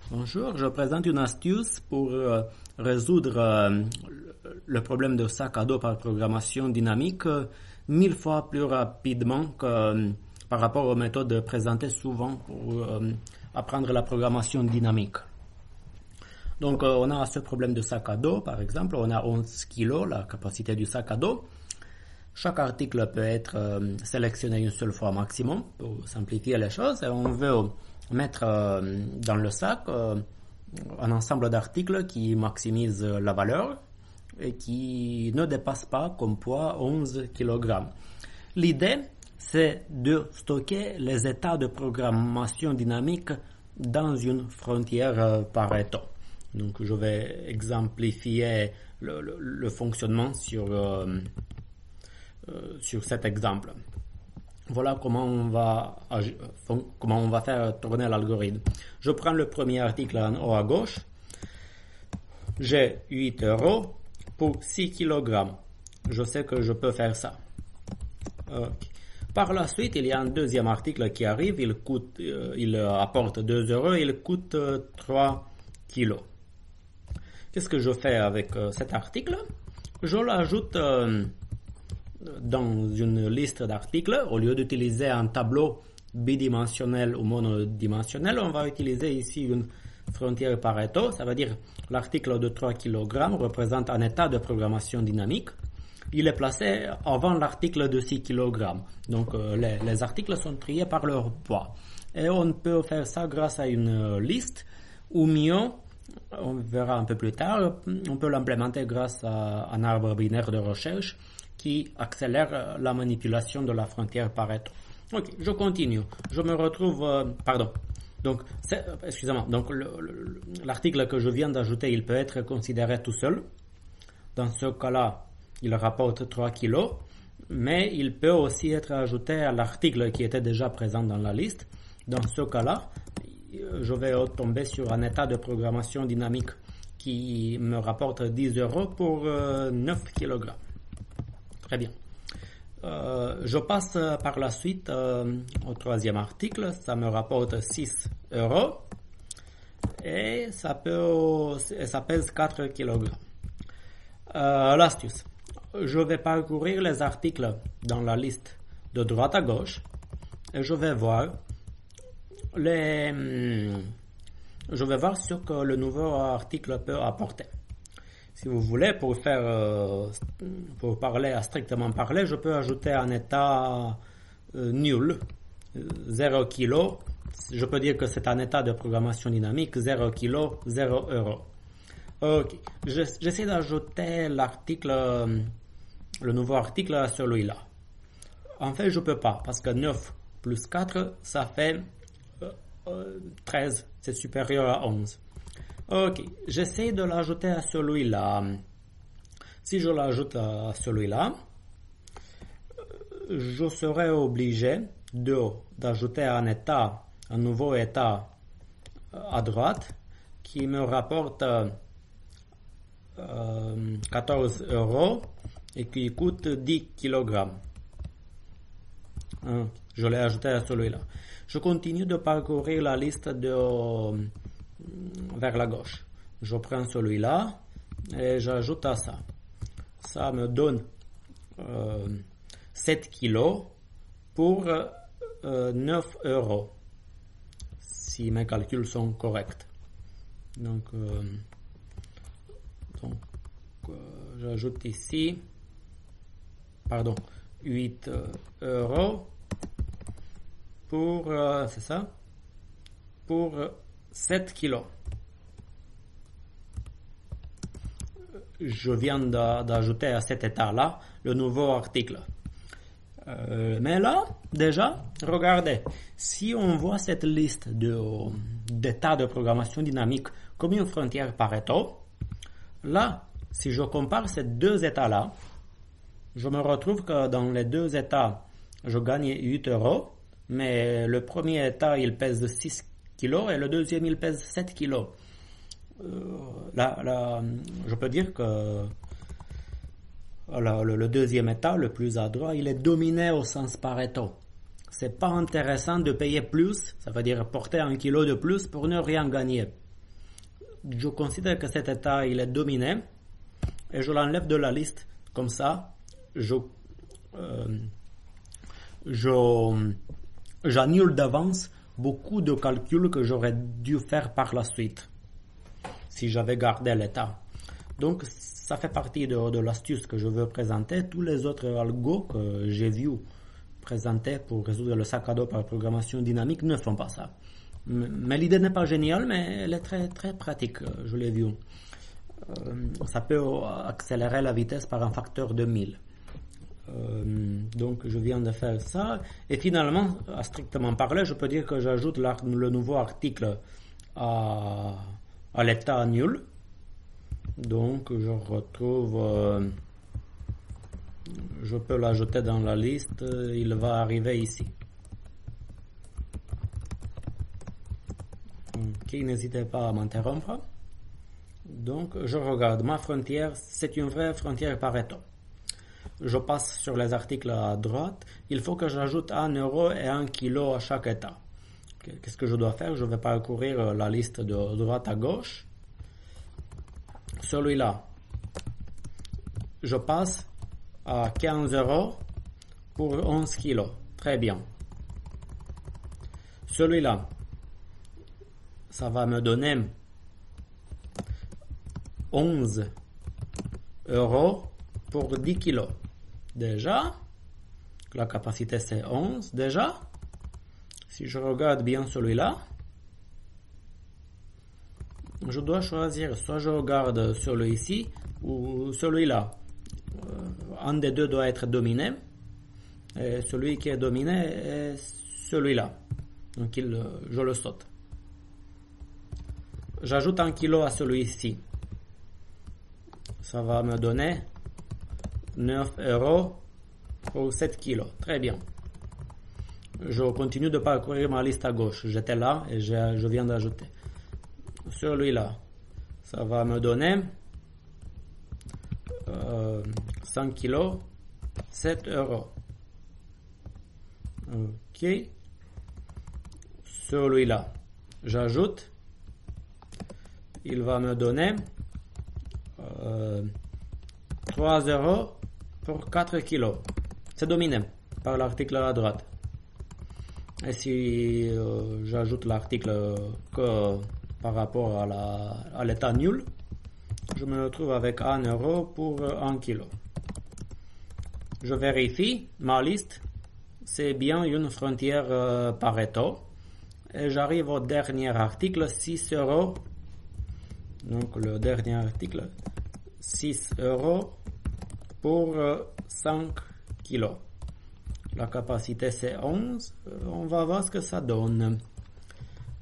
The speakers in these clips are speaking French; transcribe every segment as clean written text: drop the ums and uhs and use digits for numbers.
Bonjour, je présente une astuce pour résoudre le problème de sac à dos par programmation dynamique 1000 fois plus rapidement que par rapport aux méthodes présentées souvent pour apprendre la programmation dynamique. Donc on a ce problème de sac à dos, par exemple, on a 11 kg, la capacité du sac à dos. Chaque article peut être sélectionné une seule fois maximum pour simplifier les choses et on veut mettre dans le sac un ensemble d'articles qui maximise la valeur et qui ne dépasse pas comme poids 11 kg. L'idée, c'est de stocker les états de programmation dynamique dans une frontière Pareto. Donc je vais exemplifier le fonctionnement sur cet exemple. Voilà comment on va faire tourner l'algorithme. Je prends le premier article en haut à gauche. J'ai 8 € pour 6 kg. Je sais que je peux faire ça. Okay. Par la suite, il y a un deuxième article qui arrive. Il apporte 2 €. Il coûte 3 kg. Qu'est-ce que je fais avec cet article? Je l'ajoute dans une liste d'articles. Au lieu d'utiliser un tableau bidimensionnel ou monodimensionnel, on va utiliser ici une frontière Pareto. Ça veut dire l'article de 3 kg représente un état de programmation dynamique. Il est placé avant l'article de 6 kg. Donc les articles sont triés par leur poids. Et on peut faire ça grâce à une liste, ou mieux, on verra un peu plus tard, on peut l'implémenter grâce à un arbre binaire de recherche qui accélère la manipulation de la frontière Pareto. Ok, je continue. Je me retrouve... Donc, excusez-moi. Donc, l'article que je viens d'ajouter, il peut être considéré tout seul. Dans ce cas-là, il rapporte 3 kg. Mais il peut aussi être ajouté à l'article qui était déjà présent dans la liste. Dans ce cas-là, je vais tomber sur un état de programmation dynamique qui me rapporte 10 € pour 9 kg. Très bien. Je passe par la suite au troisième article. Ça me rapporte 6 € et ça pèse 4 kg. L'astuce. Je vais parcourir les articles dans la liste de droite à gauche et je vais voir ce que le nouveau article peut apporter. Si vous voulez, pour parler à strictement parler, je peux ajouter un état nul, 0 kg. Je peux dire que c'est un état de programmation dynamique, 0 kg, 0 €. Ok, j'essaie d'ajouter le nouveau article à celui-là. En fait, je peux pas, parce que 9 plus 4, ça fait 13, c'est supérieur à 11. Ok, j'essaie de l'ajouter à celui-là. Si je l'ajoute à celui-là, je serai obligé d'ajouter un nouveau état à droite qui me rapporte 14 € et qui coûte 10 kg. Je l'ai ajouté à celui-là. Je continue de parcourir la liste vers la gauche. Je prends celui-là et j'ajoute à ça. Ça me donne 7 kg pour 9 €. Si mes calculs sont corrects. Donc j'ajoute ici 8 € pour, c'est ça, pour 7 kg. Je viens d'ajouter à cet état-là le nouveau article. Mais là, déjà, regardez, si on voit cette liste d'états de programmation dynamique comme une frontière Pareto, là, si je compare ces deux états-là, je me retrouve que dans les deux états, je gagne 8 €, mais le premier état, il pèse 6 kg et le deuxième, il pèse 7 kg. Là, je peux dire que le deuxième état, le plus à droite, il est dominé au sens Pareto. C'est pas intéressant de payer plus, ça veut dire porter 1 kg de plus pour ne rien gagner. je considère que cet état il est dominé et je l'enlève de la liste. Comme ça, j'annule d'avance beaucoup de calculs que j'aurais dû faire par la suite si j'avais gardé l'état. Donc, ça fait partie de l'astuce que je veux présenter. Tous les autres algos que j'ai vus présenter pour résoudre le sac à dos par programmation dynamique ne font pas ça. Mais l'idée n'est pas géniale, mais elle est très, très pratique, je l'ai vu. Ça peut accélérer la vitesse par un facteur de 1000. Donc je viens de faire ça. Et finalement, à strictement parler, je peux dire que j'ajoute le nouveau article à l'état nul. Donc je retrouve... je peux l'ajouter dans la liste. Il va arriver ici. Ok, n'hésitez pas à m'interrompre. Donc, je regarde. Ma frontière, c'est une vraie frontière Pareto. Je passe sur les articles à droite. Il faut que j'ajoute 1 euro et 1 kilo à chaque état. Qu'est-ce que je dois faire? Je vais parcourir la liste de droite à gauche. Celui-là, je passe à 15 euros pour 11 kilos. Très bien. Celui-là, ça va me donner 11 euros pour 10 kilos. Déjà, la capacité c'est 11. Déjà, si je regarde bien celui-là, je dois choisir soit je regarde celui-ci ou celui-là. Un des deux doit être dominé. Et celui qui est dominé est celui-là. Donc je le saute. J'ajoute 1 kilo à celui-ci. Ça va me donner 9 euros pour 7 kilos. Très bien. Je continue de parcourir ma liste à gauche. J'étais là et je viens d'ajouter. Celui-là, ça va me donner 100 kilos, 7 euros. Ok. Celui-là, j'ajoute. Il va me donner 3 euros pour 4 kilos. C'est dominé par l'article à droite. Et si j'ajoute l'article que par rapport à l'état nul, je me retrouve avec 1 euro pour 1 kilo. Je vérifie ma liste. C'est bien une frontière Pareto. Et j'arrive au dernier article, 6 euros. Donc le dernier article, 6 euros pour 5 kilos. La capacité c'est 11. On va voir ce que ça donne.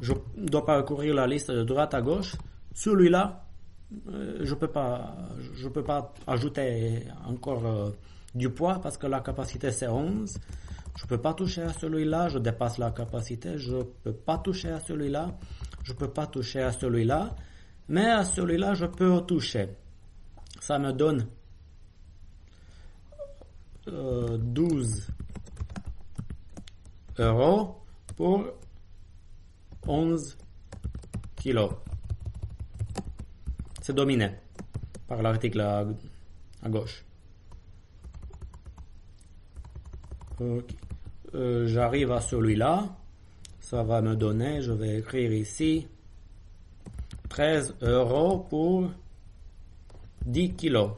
Je dois parcourir la liste de droite à gauche. Celui-là, je peux pas ajouter encore du poids parce que la capacité c'est 11. Je peux pas toucher à celui-là, je dépasse la capacité. Je peux pas toucher à celui-là. Je peux pas toucher à celui-là. Mais à celui-là, je peux toucher. Ça me donne 12 euros pour 11 kilos. C'est dominé par l'article à gauche. Okay. J'arrive à celui-là. Ça va me donner, je vais écrire ici, 13 euros pour 10 kilos.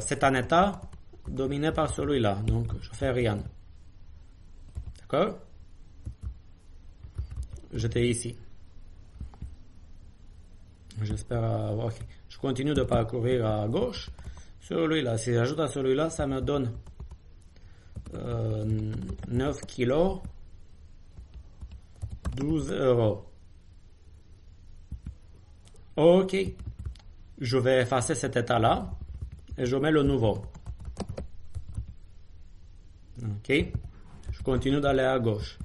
C'est un état dominé par celui-là, donc je fais rien. D'accord? J'étais ici. J'espère... ok. Je continue de parcourir à gauche. Celui-là, si j'ajoute à celui-là, ça me donne 9 kilos, 12 euros. Ok. Je vais effacer cet état-là et je mets le nouveau. Ok. Je continue d'aller à gauche.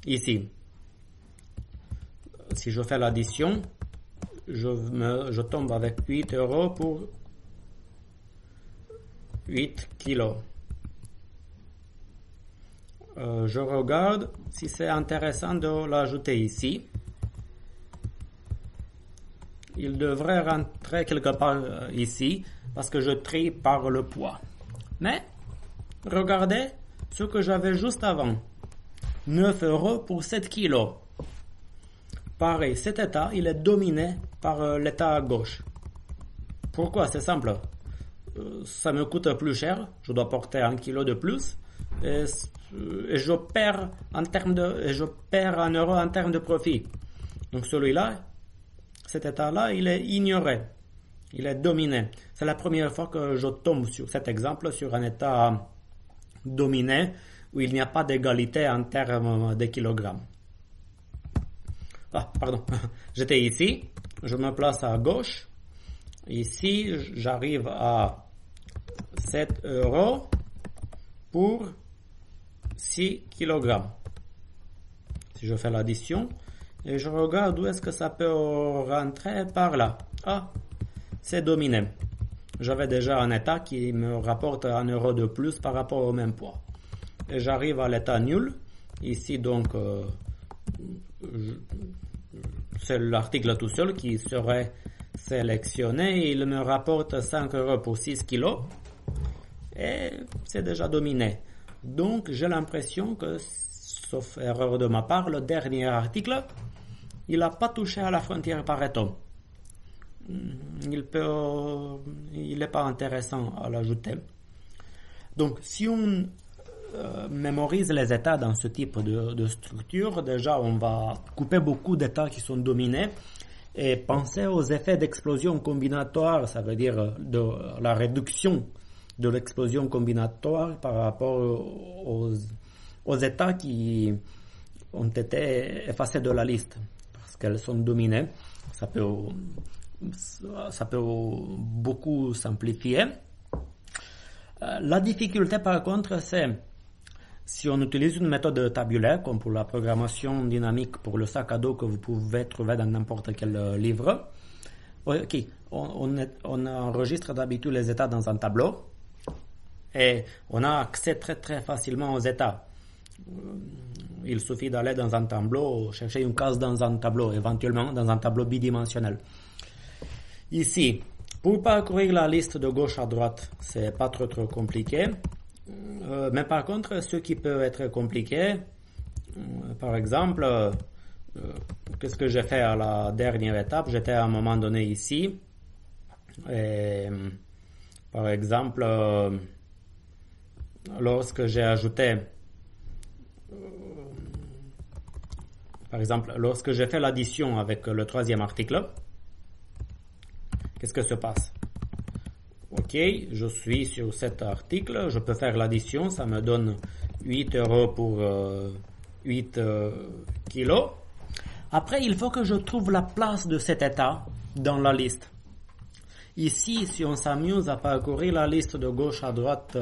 Ici. Si je fais l'addition, je tombe avec 8 euros pour 8 kilos. Je regarde si c'est intéressant de l'ajouter ici. Il devrait rentrer quelque part ici parce que je trie par le poids. Mais regardez ce que j'avais juste avant. 9 € pour 7 kilos. Pareil, cet état, il est dominé par l'état à gauche. Pourquoi? C'est simple. Ça me coûte plus cher. Je dois porter 1 kilo de plus. Et je perds en euros en termes de profit. Donc celui-là, cet état-là, il est ignoré. Il est dominé. C'est la première fois que je tombe sur cet exemple, sur un état dominé, où il n'y a pas d'égalité en termes de kilogrammes. Ah, pardon. J'étais ici. Je me place à gauche. Ici, j'arrive à 7 € pour 6 kg. Si je fais l'addition, et je regarde où est-ce que ça peut rentrer par là. Ah, c'est dominé. J'avais déjà un état qui me rapporte 1 € de plus par rapport au même poids. Et j'arrive à l'état nul. Ici, donc, c'est l'article tout seul qui serait sélectionné. Il me rapporte 5 € pour 6 kg. Et c'est déjà dominé. Donc, j'ai l'impression que, sauf erreur de ma part, le dernier article, il n'a pas touché à la frontière Pareto. Il n'est pas intéressant à l'ajouter. Donc, si on mémorise les états dans ce type de structure, déjà, on va couper beaucoup d'états qui sont dominés et penser aux effets d'explosion combinatoire, ça veut dire de la réduction de l'explosion combinatoire par rapport aux états qui ont été effacés de la liste parce qu'elles sont dominées. Ça peut beaucoup simplifier. La difficulté par contre, c'est si on utilise une méthode tabulaire comme pour la programmation dynamique pour le sac à dos que vous pouvez trouver dans n'importe quel livre. Ok, on enregistre d'habitude les états dans un tableau et on a accès très très facilement aux états. Il suffit d'aller dans un tableau, chercher une case dans un tableau, éventuellement dans un tableau bidimensionnel. Ici, pour parcourir la liste de gauche à droite, c'est pas trop compliqué. Mais par contre, ce qui peut être compliqué, par exemple, qu'est-ce que j'ai fait à la dernière étape? J'étais à un moment donné ici. Et, par exemple, lorsque j'ai ajouté, lorsque j'ai fait l'addition avec le troisième article, qu'est-ce que se passe? Ok, je suis sur cet article, je peux faire l'addition, ça me donne 8 € pour 8 kilos. Après, il faut que je trouve la place de cet état dans la liste. Ici, si on s'amuse à parcourir la liste de gauche à droite,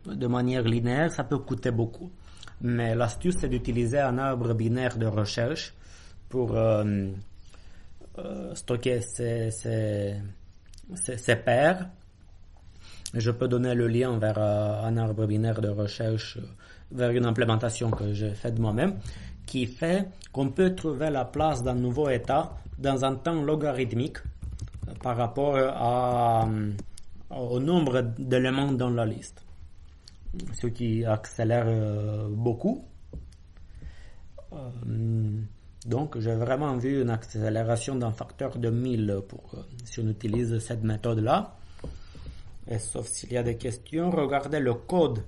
de manière linéaire, ça peut coûter beaucoup. Mais l'astuce, c'est d'utiliser un arbre binaire de recherche pour stocker ces paires. Je peux donner le lien vers un arbre binaire de recherche, vers une implémentation que j'ai faite moi-même, qui fait qu'on peut trouver la place d'un nouveau état dans un temps logarithmique par rapport au nombre d'éléments dans la liste. Ce qui accélère beaucoup. Donc, j'ai vraiment vu une accélération d'un facteur de 1000 si on utilise cette méthode-là. Et sauf s'il y a des questions, regardez le code.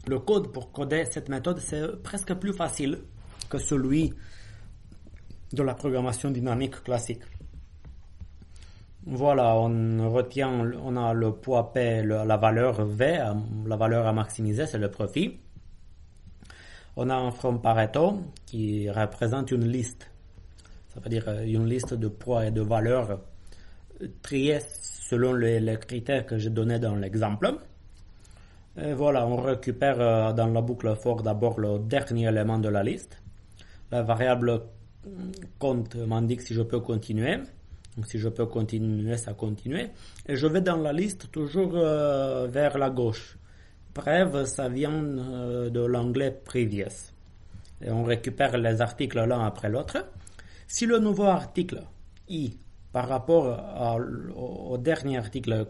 Le code pour coder cette méthode, c'est presque plus facile que celui de la programmation dynamique classique. Voilà, on a le poids P, la valeur V, la valeur à maximiser, c'est le profit. On a un from Pareto qui représente une liste. Ça veut dire une liste de poids et de valeurs triées selon les critères que j'ai donnés dans l'exemple. Et voilà, on récupère dans la boucle for d'abord le dernier élément de la liste. La variable compte m'indique si je peux continuer. Donc si je peux continuer, ça continue. Et je vais dans la liste toujours vers la gauche. Prev, ça vient de l'anglais previous. Et on récupère les articles l'un après l'autre. Si le nouveau article I par rapport au dernier article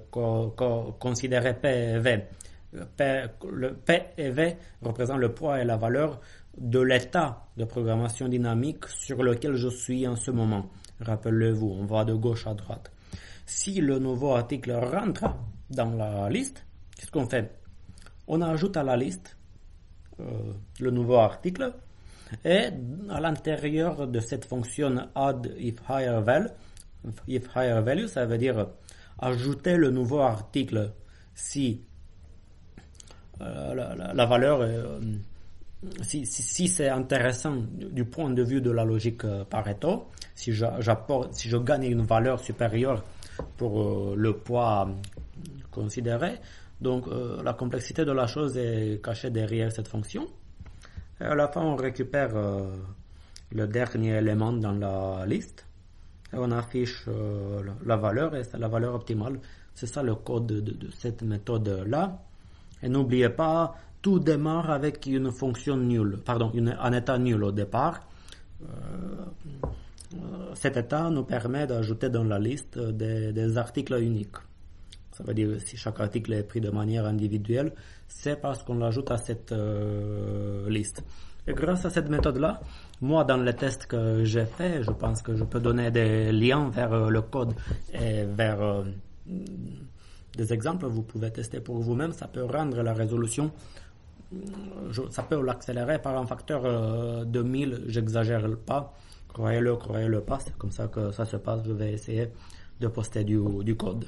considéré P et V, le P et V représente le poids et la valeur de l'état de programmation dynamique sur lequel je suis en ce moment. Rappelez-vous, on va de gauche à droite. Si le nouveau article rentre dans la liste, qu'est-ce qu'on fait? On ajoute à la liste le nouveau article et à l'intérieur de cette fonction add if higher value, ça veut dire ajouter le nouveau article si la valeur si c'est intéressant du point de vue de la logique Pareto, si je gagne une valeur supérieure pour le poids considéré, donc la complexité de la chose est cachée derrière cette fonction. Et à la fin, on récupère le dernier élément dans la liste et on affiche la valeur, et c'est la valeur optimale. C'est ça le code de cette méthode-là. Et n'oubliez pas, tout démarre avec une fonction nulle, un état nul au départ. Cet état nous permet d'ajouter dans la liste des articles uniques. Ça veut dire si chaque article est pris de manière individuelle, c'est parce qu'on l'ajoute à cette liste. Et grâce à cette méthode-là, moi, dans les tests que j'ai faits, je pense que je peux donner des liens vers le code et vers des exemples. Vous pouvez tester pour vous-même. Ça peut rendre la résolution, ça peut l'accélérer par un facteur de 1000. J'exagère pas. Croyez-le pas. C'est comme ça que ça se passe. Je vais essayer de poster du code.